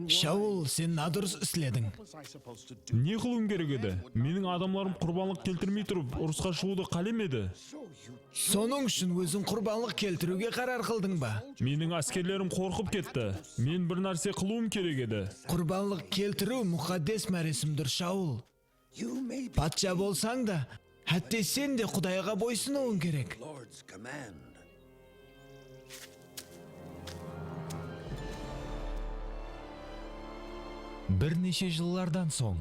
Шаул, сен надырыс істедің. Не қылуым керек еді? Менің адамларым құрбанлық келтірмей тұрып, ұрысқа шығуды қалемеді. Соның үшін өзің құрбанлық келтіруге қарар қылдың ба? Менің әскерлерім қорқып кетті. Мен бір нәрсе қылуым керек еді. Құрбанлық келтіру мұқаддес мәресімдір, Шаул. Патша болсаң да, әтте сен де Құдайға бойсынуың керек. Бірнеше жылдардан соң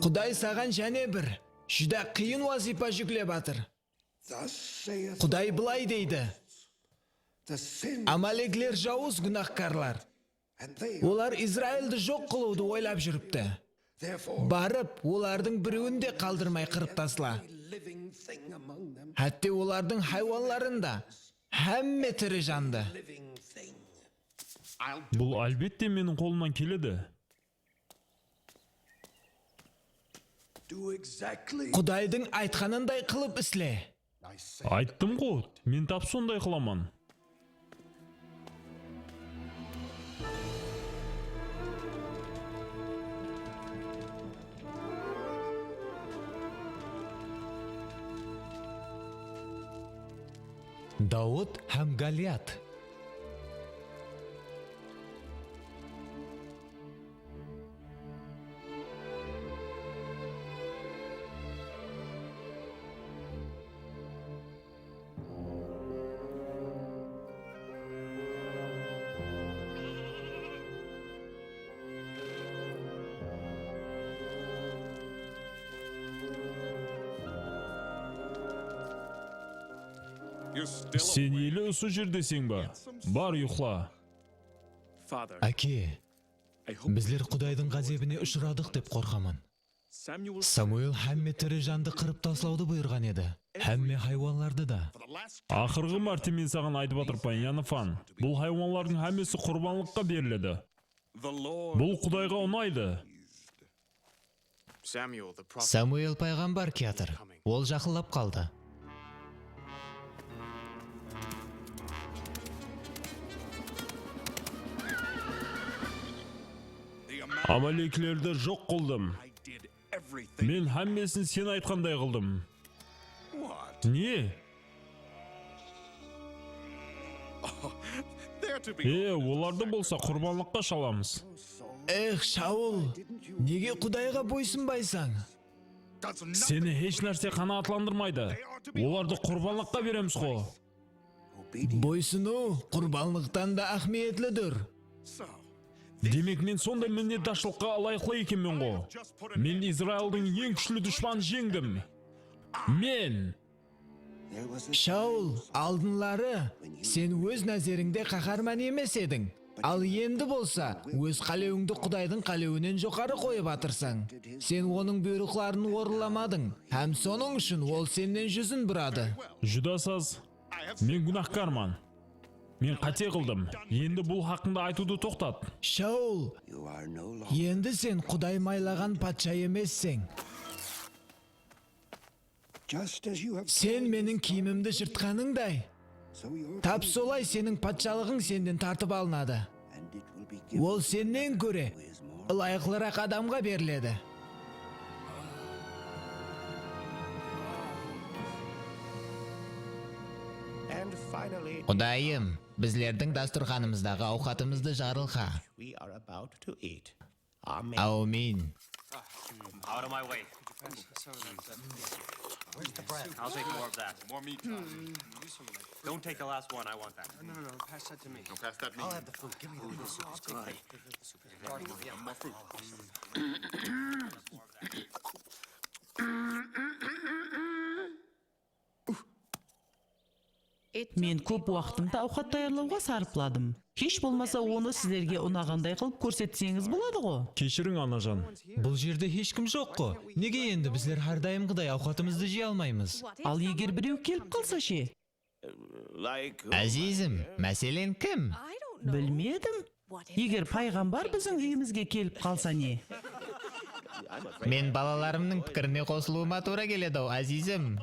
Құдай саған және бір жүдә қиын вазипа жүклеп атыр. Құдай былай дейді: Амалеклер жауыз күнәһкарлар. Олар Израильді жоқ қылуды ойлап жүріпті. Барып, олардың біреуін де қалдырмай қырып тасла. Әтте олардың хайуанларында әмме тірі жанды. Бұл әлбетте менің қолымнан келеді. Құдайдың айтқанындай қылып ісле. Айттым ғой, мен тап сондай қыламан. Дауд һәм Голиат. Сен елі ұсы жердесің ба? Бар ұйықла. Әке, біздер Құдайдың ғазабына ұшырадық деп қорқамын. Самуил әмме тірі жанды қырып таслауды бұйырған еді. Әмме хайуанларды да. Ақырғы мәрте мен саған айтып отырпайын, Янафан. Бұл хайуанлардың әммесі құрбанлыққа беріледі. Бұл Құдайға ұнайды. Самуил пайғамбар келатыр. Ол жақындап қалды. Амалеклерді жоқ қылдым. Мен әммесін сен айтқандай қылдым. Не? Оларды болса құрбанлыққа шаламыз. Шаул, неге Құдайға бойсынбайсың? Сені еш нәрсе қанағатландырмайды. Оларды құрбанлыққа береміз ғой. Бойсыну құрбанлықтан да ахметлідір. Демек мен сондай міннеташылыққа лайықлы екенмін ғой. Мен Израилдің ең күшлі дұшпанын жеңдім. Мен. Шаул, алдынлары сен өз нәзеріңде қаһарман емес едің. Ал енді болса, өз қалеуіңді Құдайдың қалеуінен жоғары қойып атырсың. Сен оның бұйрықтарын орынламадың, һәм соның үшін ол сенен жүзін бұрады. Жүдасыз, мен күнәһкармын. Мен қате қылдым. Енді бұл хақында айтуды тоқтат. Шаул, енді сен Құдай майлаған патша емессің. Сен менің киімімді жыртқаныңдай. Тап солай сенің патшалығың сенден тартып алынады. Ол сеннен көре лайықлырақ адамға беріледі. Құдайым, біздердің дастұрханымыздағы ауқатымызды жарылға. Аумин. Out of my way. I'll take more of that. More meat. Don't take the last one. I want that. No, pass that to me. No, pass that to me. I'll have the food. Give me the soup. It's good. More fruit. Мен көп уақытымды ауқат даярлауға сарпладым. Кеш болмаса оны сіздерге ұнағандай қылып көрсетсеңіз болады ғой. Кешірің, анажан. Бұл жерде ешкім жоқ қой. Неге енді біздер әрдайымғыдай ауқатымызды жей алмаймыз? Ал егер біреу келіп қалса ше? Әзизім, мәселен кім? Білмедім. Егер пайғамбар біздің үйімізге келіп қалса не? Мен балаларымның пікіріне қосылуыма тура келеді, азизім.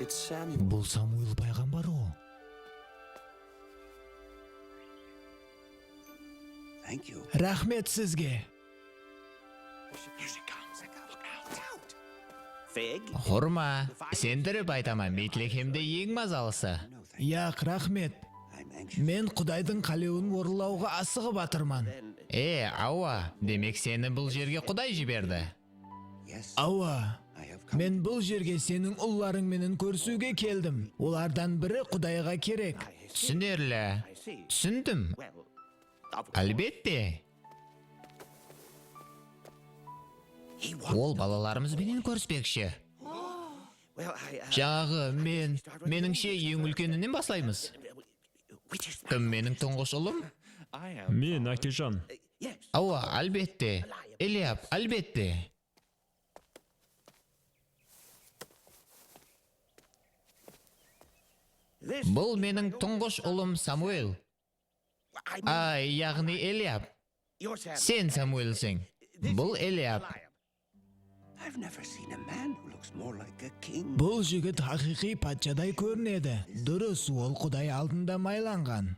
It's Samuel. Бұл Самуил пайғамбар о. Thank you. Рахмет сізге. Fig? Құрма, сендіріп айтама, Бейтлехемде ең мазалысы. Яқ, рахмет. I'm anxious. Мен Құдайдың қалеуін орылауға асығып атырман. Ауа, демек сені бұл жерге Құдай жіберді. Yes, Ауа, I have come. мен бұл жерге сенің ұлларың менен көрсуге келдім. Олардан бірі Құдайға керек. Түсінерлі. Түсіндім. Well, Әлбетте. Ол балаларымыз менен көріспекші. Жағы, меніңше ең үлкенінен баслаймыз. Кім менің тұңғыш ұлым? Мен, Әкежан. Ауа, әлбетте. Элиаб, әлбетте. Бұл менің тұңғыш ұлым Самуил. Яғни Элиаб. Сен Самуилсің. Бұл Элиаб. I've never seen a man who looks more like a king. Бұл жігіт хақиқи патшадай көрінеді. Дұрыс, ол Құдай алдында майланған.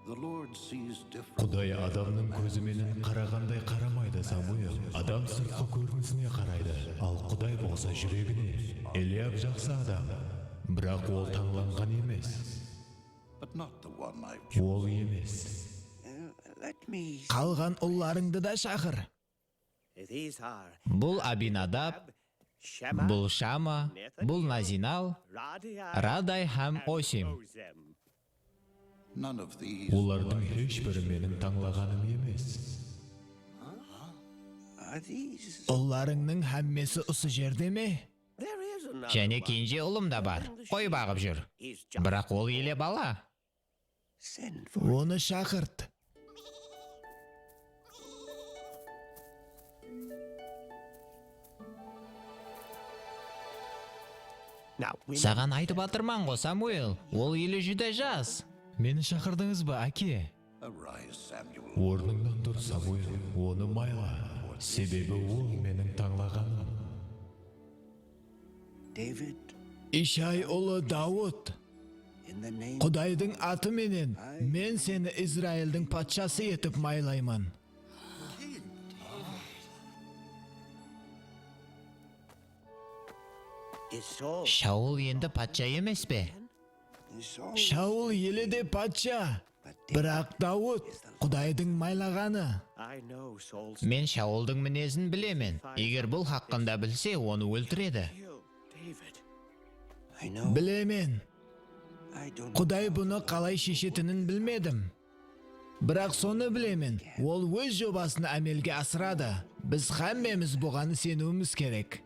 The Lord sees different. Құдай адамның көзіменен қарағандай қарамайды, Самуил. Адам сыртқы көрінісіне қарайды, ал Құдай болса жүрегіне. Элиаб жақсы адам, бірақ ол таңланған емес. But not the one I've Ол емес. Let me. Қалған ұлларыңды да шақыр. these are Бұл Абинадаб, Shema, бұл Шама, бұл Назинал, Radia, Радай һәм Осим. Ozem. None of these. Олардың ешбірі менің таңлағаным емес. Are these? Ұлларыңның һәммесі осы жерде ме? There is another Және one. кенже ұлым да бар. Қой бағып жүр. He's just Бірақ ол еле бала. Send for. Оны шақырт. now. Саған айтып атырман ғой, Самуил. Ол елі жүдә жас. Мені шақырдыңыз ба, әке? Arise, Samuel. Орныңнан тұр, Самуил, оны майла. Себебі ол менің таңлағаным. David, Ишай ұлы Дауд. in the name. Құдайдың аты менен мен сені Израильдің патшасы етіп майлаймын. Is Saul Шаул енді патша емес пе? Saul. Шаул елі де патша. Бірақ Дауд Құдайдың майлағаны. I know Saul's Мен Шаулдың мінезін білемін. Егер бұл хақында білсе, оны өлтіреді. killed David. I know. Білемен. I don't. Құдай бұны қалай шешетінін білмедім. Бірақ соны білемен. Ол өз жобасын әмелге асырады. Біз қәммеміз бұғаны сенуіміз керек.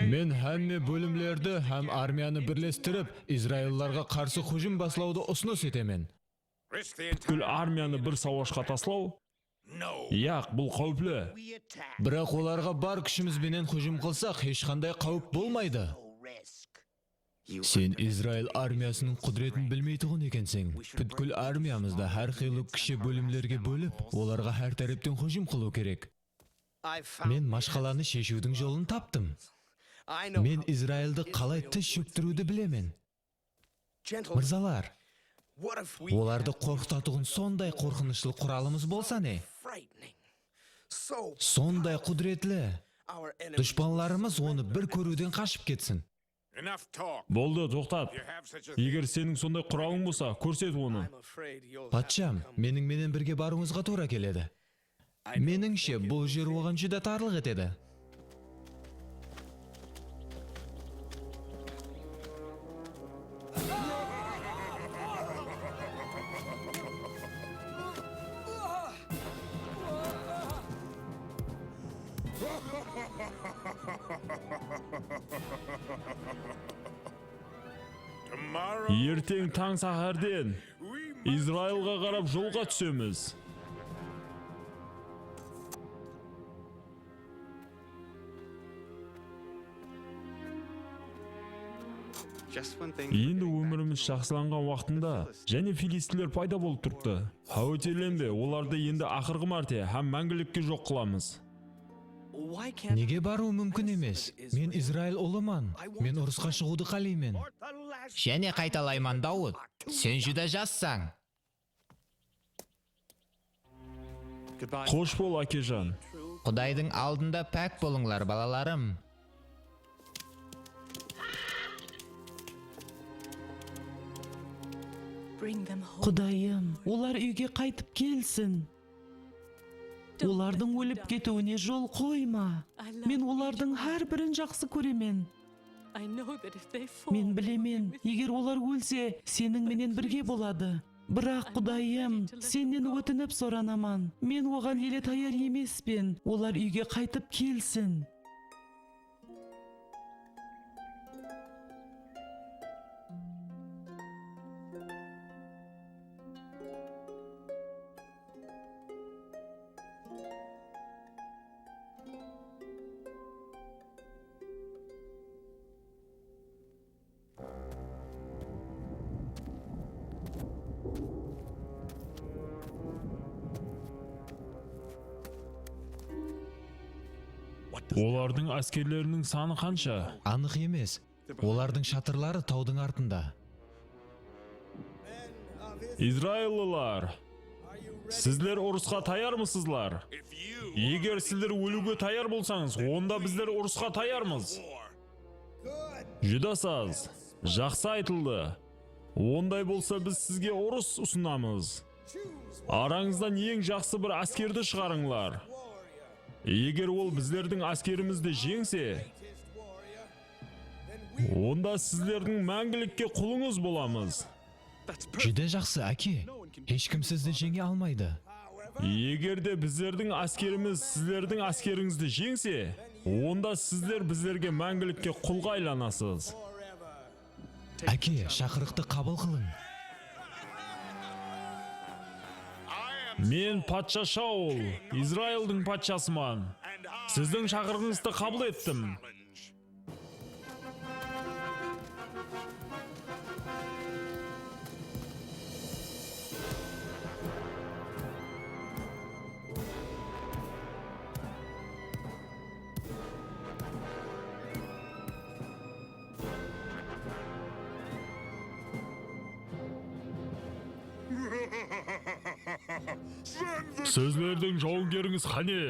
Мен һәмме бөлімлерді һәм армияны бірлестіріп, Израилларға қарсы хұжым баслауды ұсыныс етемен. Бүткіл армияны бір сауашқа таслау? Яқ, бұл қауіплі. We attack. Бірақ оларға бар күшімізбенен хұжым қылсақ, ешқандай қауіп болмайды. No risk. Сен Израиль армиясының құдіретін білмейтұғын екенсің. Бүткіл армиямызда әр қилы кіші бөлімлерге бөліп, оларға әр тәріптен хұжым қылу керек. I found Мен машқаланы шешудің жолын таптым. I know Мен how Израильді қалай Israel тіс шөктіруді білемен. Gentlemen, Мырзалар, what if we оларды қорқытатұғын сондай қорқынышлы құралымыз болса не? frightening? So Сондай құдіретлі. our enemies Дұшпанларымыз оны бір көруден қашып кетсін. Болды, тоқтат. Егер сенің сондай құралың болса, көрсет оны. I'm afraid you'll Патшам, менің менен бірге баруыңызға тура келеді. Меніңше, бұл жер оған жүдә тарлық етеді. Ертең таң сахарден Израилға қарап жолға түсеміз. Енді өміріміз жақсыланған уақытында және филистилер пайда болып тұрды. Хауетеленбе, оларды енді ақырғы мәрте һәм мәңгілікке жоқ қыламыз. Why can't Неге бару мүмкін емес? Мен Израиль ұлыман. Мен ұрысқа шығуды қалаймын. Және қайталайман, Дауд. Сен жүдә жассаң. Қош бол, Акежан. Құдайдың алдында пәк болыңлар, балаларым. Bring them home. Құдайым, олар үйге қайтып келсін. Олардың өліп кетуіне жол қойма. Мен олардың әр бірін жақсы көремен. I know that if they fall, Мен білемен, егер олар өлсе, сенің менен бірге болады. Бірақ Құдайым, сенен өтініп соранаман. Мен оған еле таяр емеспен. Олар үйге қайтып келсін. Олардың әскерлерінің саны қанша? Анық емес. Олардың шатырлары таудың артында. Израилылар, сіздер ұрысқа таярмысызлар? Егер сіздер өлуге таяр болсаңыз, онда біздер ұрысқа таярмыз. Жүдасыз, жақсы айтылды. Ондай болса біз сізге ұрыс ұсынамыз. Араңыздан ең жақсы бір әскерді шығарыңлар. Егер ол біздердің әскерімізді жеңсе, онда сіздердің мәңгілікке құлыңыз боламыз. Жүдә жақсы, әке. Ешкім сізді жеңе алмайды. Егер де біздердің әскеріміз сіздердің әскеріңізді жеңсе, онда сіздер біздерге мәңгілікке құлға айланасыз. Әке, шақырықты қабыл қылың. Мен патша Шаул, Израилдің патшасыман. Сіздің шақырғыңызды қабыл еттім. Сіздердің жауынгеріңіз қане?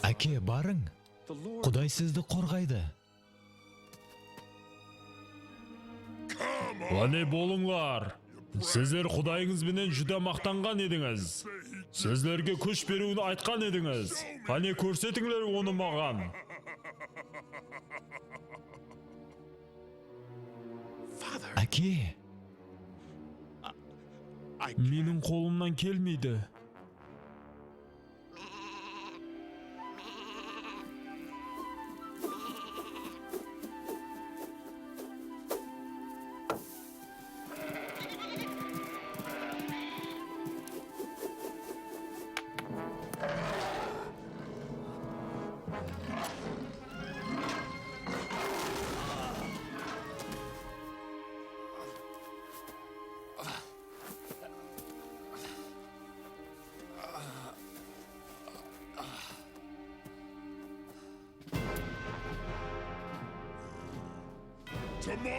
Әке, барың. Құдай сізді қорғайды. Қане болыңлар. Сіздер Құдайыңызбенен жүдә мақтанған едіңіз. Сіздерге күш беруін айтқан едіңіз. Қане көрсетіңлер оны маған. Әке, Менің қолымнан келмейді.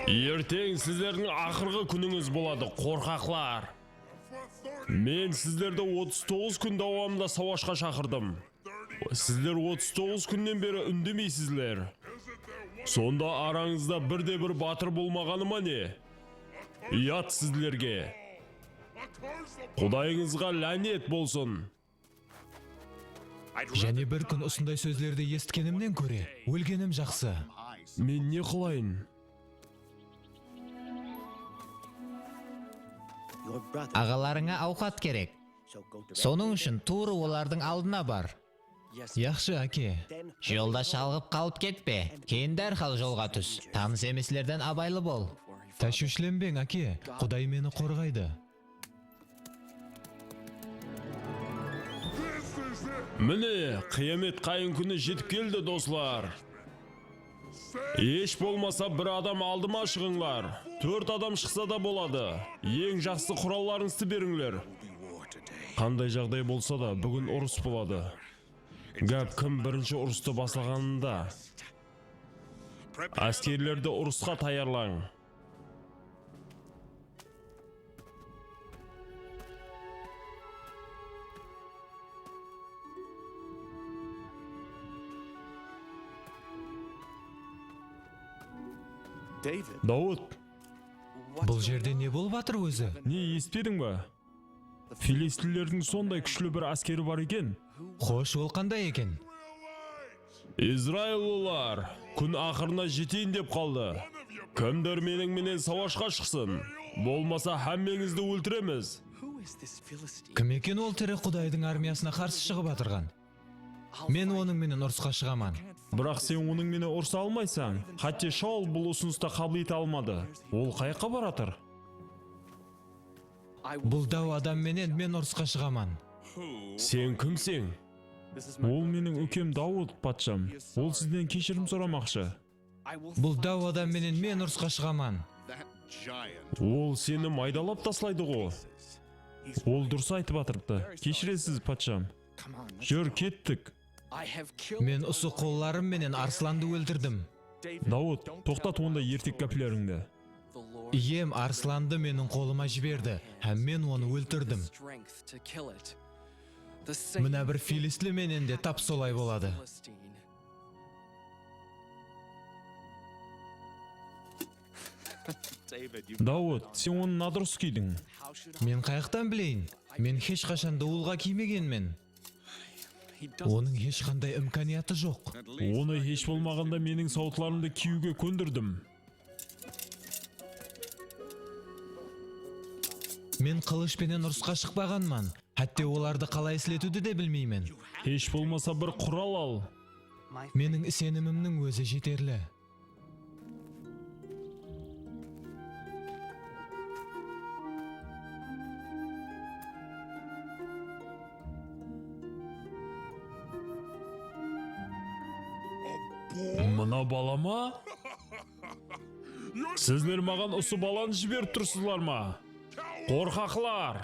Ертең сіздердің ақырғы күніңіз болады, қорқақлар. Мен сіздерді 39 күн давамында сауашқа шақырдым. Сіздер 39 күннен бері үндемейсіздер. Сонда араңызда бірде-бір батыр болмағаны ма не? Ұят сіздерге. Құдайыңызға ләнет болсын. және бір күн осындай сөздерді естігенімнен көре, өлгенім жақсы. Мен не қылайын? Your brother. Ағаларыңа ауқат керек. So go to Соның үшін тура олардың алдына бар. Яхшы, аке. Жолда шалғып қалып кетпе. Кейін дәрхал жолға түс. Таныс емеслерден абайлы бол. Тәшвишленбең, аке. Құдай мені қорғайды. Міне, қиямет қайын күні жетіп келді, достар. Еш болмаса бір адам алдыма шығыңлар. 4 адам шықса да болады. Ең жақсы құралларыңызды беріңлер. Қандай жағдай болса да, бүгін ұрыс болады. Гәп кім бірінші ұрысты басылғанында. Әскерлерді ұрысқа таярлаң. David, Дауыт, Бұл жерде не болып жатыр өзі? не еспедің ба? Филистилердің сондай күшлі бір әскері бар екен. Хош, ол қандай екен? Израилылар, күн ақырына жетейін деп қалды. Кімдер менен сауашқа шықсын. Болмаса әммеңізді өлтіреміз. who is this Philistine? Кім екен ол тірі Құдайдың армиясына қарсы шығып атырған? Мен оның менен ұрысқа шығаман. Бірақ сен оның мені ұрса алмайсың. Хатте Шаул бұл ұсынысты қабыл ете алмады. Ол қайыққа баратыр? Бұл дау адам менен мен ұрысқа шығаман. Сен кімсің? Ол менің үкем Дауыт патшам. Ол сізден кешірім сұрамақшы. Бұл дау адам менен мен ұрысқа шығаман. Ол сені майдалап таслайды ғой. Ол дұрыс айтып атырыпты. Кешіресіз патшам. Жүр, кеттік. I have killed Мен ұсы қолларым менен арсланды өлтірдім. Дауыт, тоқтат онда ертек кәпілеріңді. the Lord Ием арсланды менің қолыма жіберді, һәм мен оны өлтірдім. strength to kill it. The same Мына бір филистлі менен де тап солай болады. Philistine. Дауыт, сен оны надұрыс кидің. How should I? Мен қайықтан білейін? Мен еш қашан дуылға кимегенмен. Оның ешқандай имканияты жоқ. Оны еш болмағанда менің сауытларымды киюге көндірдім. Мен қылышпенен ұрысқа шықпағанман. Хәтте оларды қалай сілетуді де білмеймін. Еш болмаса бір құрал ал. Менің сенімімнің өзі жетерлі. Мына балама? Сіздер маған осы баланы жіберіп тұрсызлар ма? Қорқақлар!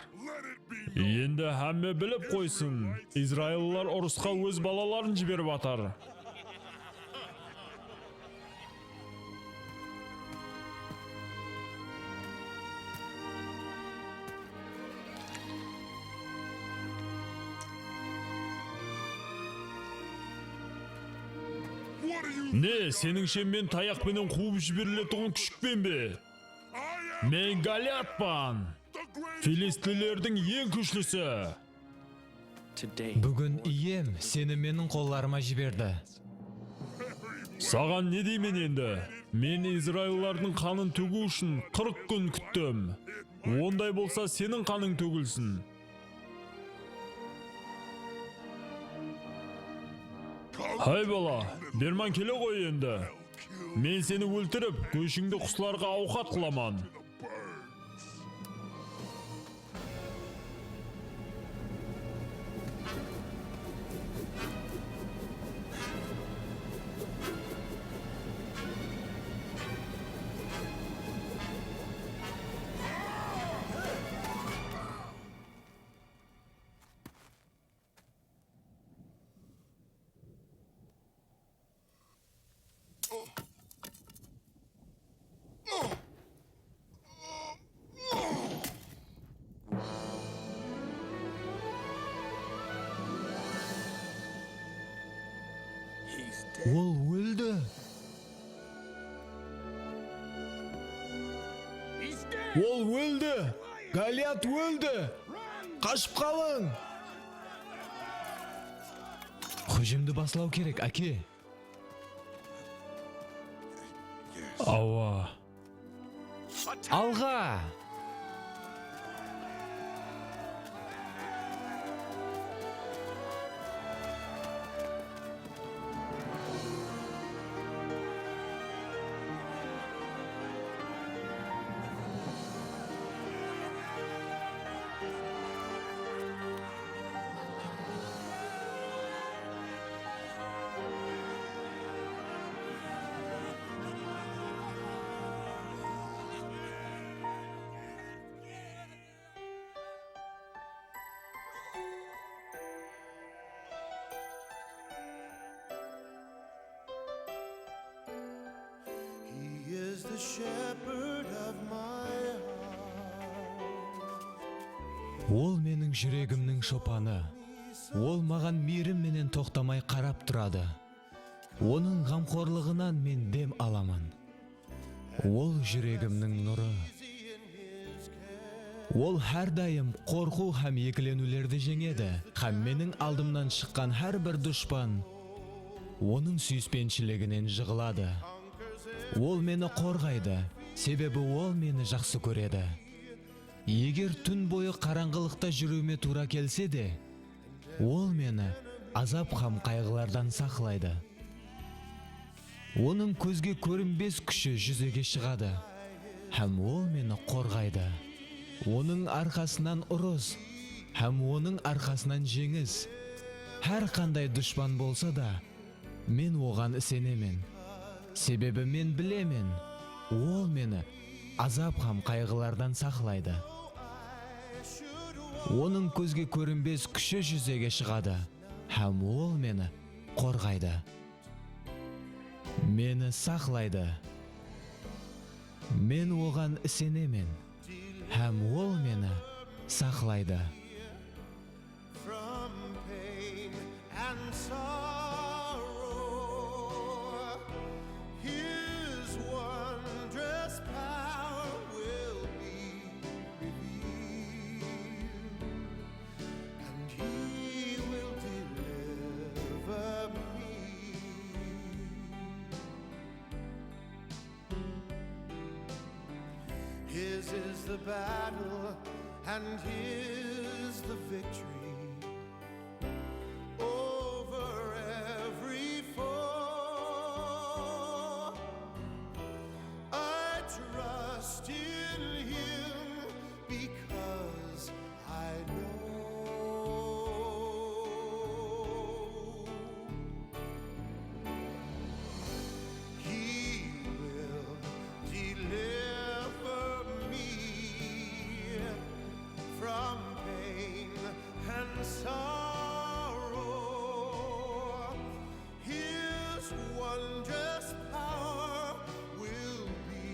Енді әмме біліп қойсын. Израилылар ұрысқа өз балаларын жіберіп атар. Не, сеніңше мен таяқпенен қуып жіберілетұғын күшікпен бе? Мен Голиатпан. Филистилердің ең күшлісі. Today, Бүгін ием сені менің қолларыма жіберді. Саған не деймін енді? Мен Израилардың қанын төгу үшін 40 күн күттім. Ондай болса сенің қаның төгілсін. Хай бала, берман келе ғой енді. Мен сені өлтіріп, көшіңді құсларға ауқат қыламан. Ол өлді. Ол өлді! Голиат өлді! Қашып қалың! Hüjümді баслау керек, аке. Ауа. Алға! He is the shepherd of my heart. Ол менің жүрегімнің шопаны. Ол маған мейірім менен тоқтамай қарап тұрады. Оның ғамқорлығынан мен дем аламын. Ол жүрегімнің нұры. Ол әрдайым қорқу һәм екіленулерді жеңеді. Һәм менің алдымнан шыққан әрбір дұшпан оның сүйіспеншілігінен жығылады. Ол мені қорғайды, себебі ол мені жақсы көреді. Егер түн бойы қараңғылықта жүруіме тура келсе де, ол мені азап һәм қайғылардан сақлайды. Оның көзге көрінбес күші жүзеге шығады, һәм ол мені қорғайды. Оның арқасынан ұрыс, һәм оның арқасынан жеңіс. Әр қандай дұшпан болса да, мен оған сенемін. Себебі мен білемін, ол мені азап һәм қайғылардан сақлайды. Оның көзге көрінбес күші жүзеге шығады, һәм ол мені қорғайды. Мені сақлайды. Мен оған сенемін, һәм ол мені сақлайды. From pain and sorrow, His wondrous power will be revealed, and He will deliver me. His is the battle, and His the victory over every foe. I trust in Him because I know He will deliver me from pain and sorrow. His wondrous power will be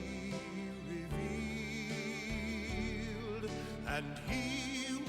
revealed, and He